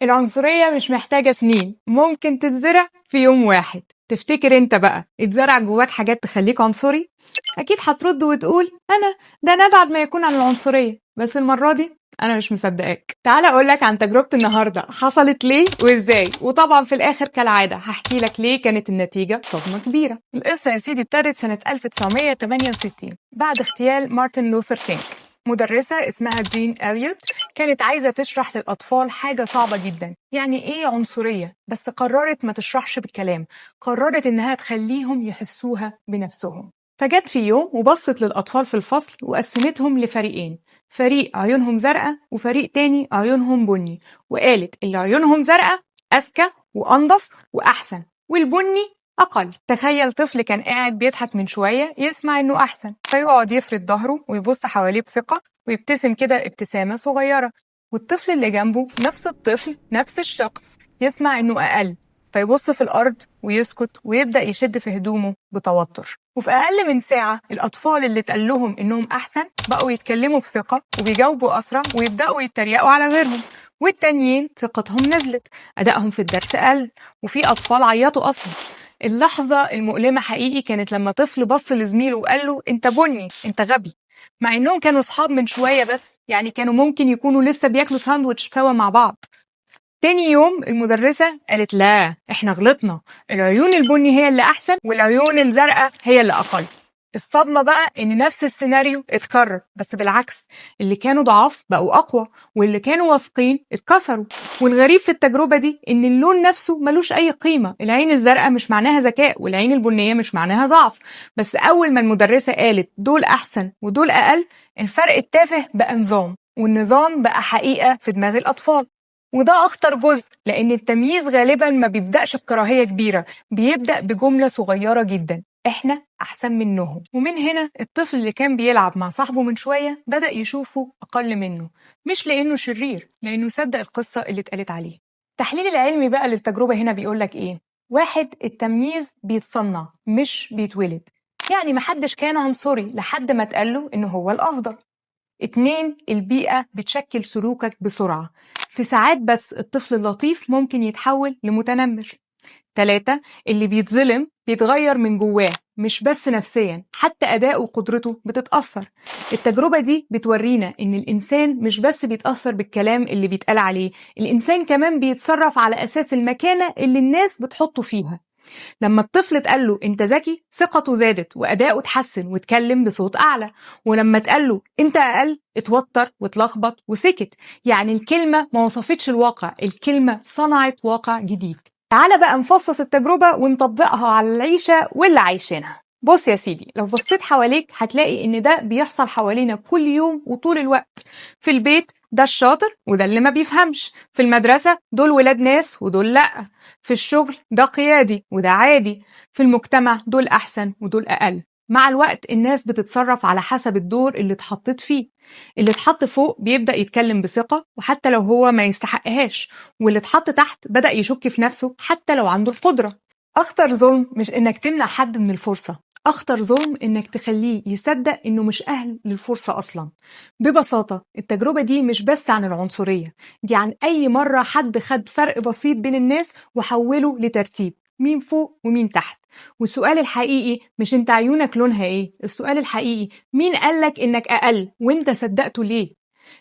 العنصرية مش محتاجة سنين، ممكن تتزرع في يوم واحد. تفتكر انت بقى اتزرع جواك حاجات تخليك عنصري؟ اكيد هترد وتقول ده انا ابعد ما يكون عن العنصرية، بس المرة دي انا مش مصدقاك. تعال اقولك عن تجربة النهاردة حصلت ليه وازاي، وطبعا في الاخر كالعادة هحكي لك ليه كانت النتيجة صدمة كبيرة. القصة يا سيدي ابتدت سنة 1968 بعد اغتيال مارتن لوثر كينج. مدرسة اسمها جين إليوت كانت عايزة تشرح للأطفال حاجة صعبة جدا، يعني إيه عنصرية، بس قررت ما تشرحش بالكلام، قررت إنها تخليهم يحسوها بنفسهم. فجت في يوم وبصت للأطفال في الفصل وقسمتهم لفريقين، فريق عيونهم زرقاء وفريق تاني عيونهم بني، وقالت اللي عيونهم زرقاء أذكى وأنظف وأحسن، والبني أقل. تخيل طفل كان قاعد بيضحك من شوية يسمع إنه أحسن، فيقعد يفرد ظهره ويبص حواليه بثقة ويبتسم كده ابتسامة صغيرة، والطفل اللي جنبه نفس الطفل نفس الشخص يسمع إنه أقل، فيبص في الأرض ويسكت ويبدأ يشد في هدومه بتوتر. وفي أقل من ساعة الأطفال اللي اتقال لهم إنهم أحسن بقوا يتكلموا بثقة وبيجاوبوا أسرع ويبدأوا يتريقوا على غيرهم، والتانيين ثقتهم نزلت، أدائهم في الدرس قل، وفي أطفال عيطوا أصلا. اللحظة المؤلمة حقيقي كانت لما طفل بص لزميله وقال له انت بني، انت غبي، مع انهم كانوا صحاب من شوية بس، يعني كانوا ممكن يكونوا لسه بياكلوا ساندويتش سوا مع بعض. تاني يوم المدرسة قالت لا احنا غلطنا، العيون البني هي اللي احسن والعيون الزرقاء هي اللي اقل. الصدمة بقى ان نفس السيناريو اتكرر، بس بالعكس، اللي كانوا ضعاف بقوا اقوى واللي كانوا واثقين اتكسروا. والغريب في التجربة دي ان اللون نفسه ملوش اي قيمة، العين الزرقاء مش معناها ذكاء والعين البنية مش معناها ضعف، بس اول ما المدرسة قالت دول احسن ودول اقل، الفرق التافه بقى نظام، والنظام بقى حقيقة في دماغ الاطفال. وده أخطر جزء، لأن التمييز غالبا ما بيبدأش بكراهية كبيرة، بيبدأ بجملة صغيرة جدا، إحنا أحسن منهم. ومن هنا الطفل اللي كان بيلعب مع صاحبه من شوية بدأ يشوفه أقل منه، مش لأنه شرير، لأنه صدق القصة اللي اتقالت عليه. التحليل العلمي بقى للتجربة هنا بيقولك إيه؟ 1. التمييز بيتصنع مش بيتولد، يعني محدش كان عنصري لحد ما اتقاله إنه هو الأفضل. 2. البيئة بتشكل سلوكك بسرعة، في ساعات بس الطفل اللطيف ممكن يتحول لمتنمر. 3. اللي بيتظلم بيتغير من جواه مش بس نفسيا، حتى أداء وقدرته بتتأثر. التجربة دي بتورينا إن الإنسان مش بس بيتأثر بالكلام اللي بيتقال عليه، الإنسان كمان بيتصرف على أساس المكانة اللي الناس بتحطه فيها. لما الطفل اتقال له انت ذكي ثقته زادت واداؤه اتحسن واتكلم بصوت اعلى، ولما اتقال له انت اقل اتوتر واتلخبط وسكت، يعني الكلمه ما وصفتش الواقع، الكلمه صنعت واقع جديد. تعالى بقى نفصص التجربه ونطبقها على العيشه واللي عايشينها. بص يا سيدي، لو بصيت حواليك هتلاقي ان ده بيحصل حوالينا كل يوم وطول الوقت. في البيت ده الشاطر وده اللي ما بيفهمش، في المدرسة دول ولاد ناس ودول لأ، في الشغل ده قيادي وده عادي، في المجتمع دول أحسن ودول أقل. مع الوقت الناس بتتصرف على حسب الدور اللي اتحطت فيه، اللي اتحط فوق بيبدأ يتكلم بثقة وحتى لو هو ما يستحقهاش، واللي اتحط تحت بدأ يشك في نفسه حتى لو عنده القدرة. أخطر ظلم مش إنك تمنع حد من الفرصة، أخطر ظلم إنك تخليه يصدق إنه مش أهل للفرصة أصلا. ببساطة التجربة دي مش بس عن العنصرية، دي عن أي مرة حد خد فرق بسيط بين الناس وحوله لترتيب مين فوق ومين تحت. والسؤال الحقيقي مش انت عيونك لونها ايه، السؤال الحقيقي مين قالك انك أقل وانت صدقته ليه.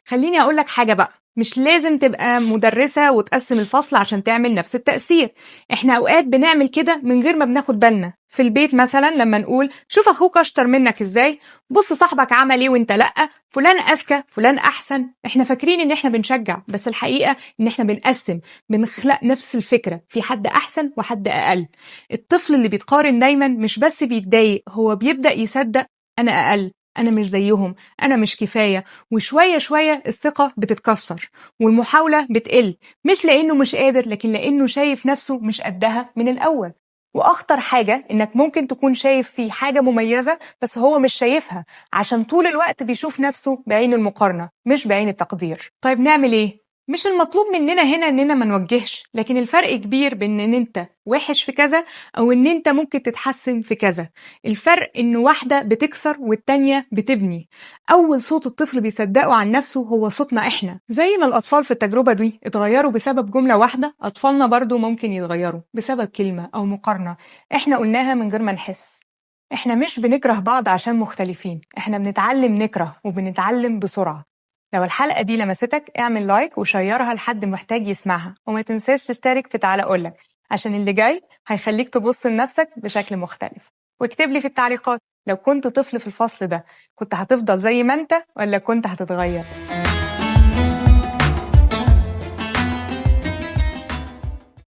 خليني أقولك حاجة بقى، مش لازم تبقى مدرسة وتقسم الفصل عشان تعمل نفس التأثير، احنا أوقات بنعمل كده من غير ما بناخد بالنا. في البيت مثلا لما نقول شوف أخوك أشطر منك إزاي، بص صاحبك عمل إيه وإنت لأ، فلان أذكى فلان أحسن، احنا فاكرين إن احنا بنشجع، بس الحقيقة إن احنا بنقسم، بنخلق نفس الفكرة، في حد أحسن وحد أقل. الطفل اللي بيتقارن دايما مش بس بيتضايق، هو بيبدأ يصدق أنا أقل، أنا مش زيهم، أنا مش كفاية، وشوية شوية الثقة بتتكسر والمحاولة بتقل، مش لأنه مش قادر لكن لأنه شايف نفسه مش قدها من الأول. وأخطر حاجة إنك ممكن تكون شايف فيه حاجة مميزة بس هو مش شايفها، عشان طول الوقت بيشوف نفسه بعين المقارنة مش بعين التقدير. طيب نعمل إيه؟ مش المطلوب مننا هنا إننا ما نوجهش، لكن الفرق كبير بين إن أنت وحش في كذا أو إن أنت ممكن تتحسن في كذا. الفرق إن واحدة بتكسر والتانية بتبني. أول صوت الطفل بيصدقه عن نفسه هو صوتنا إحنا. زي ما الأطفال في التجربة دي اتغيروا بسبب جملة واحدة، أطفالنا برضو ممكن يتغيروا بسبب كلمة أو مقارنة إحنا قلناها من غير ما نحس. إحنا مش بنكره بعض عشان مختلفين، إحنا بنتعلم نكره وبنتعلم بسرعة. لو الحلقة دي لمستك اعمل لايك وشيرها لحد محتاج يسمعها، وما تنساش تشترك في تعالى أقولك، عشان اللي جاي هيخليك تبص لنفسك بشكل مختلف. واكتب لي في التعليقات، لو كنت طفل في الفصل ده كنت هتفضل زي ما انت ولا كنت هتتغير؟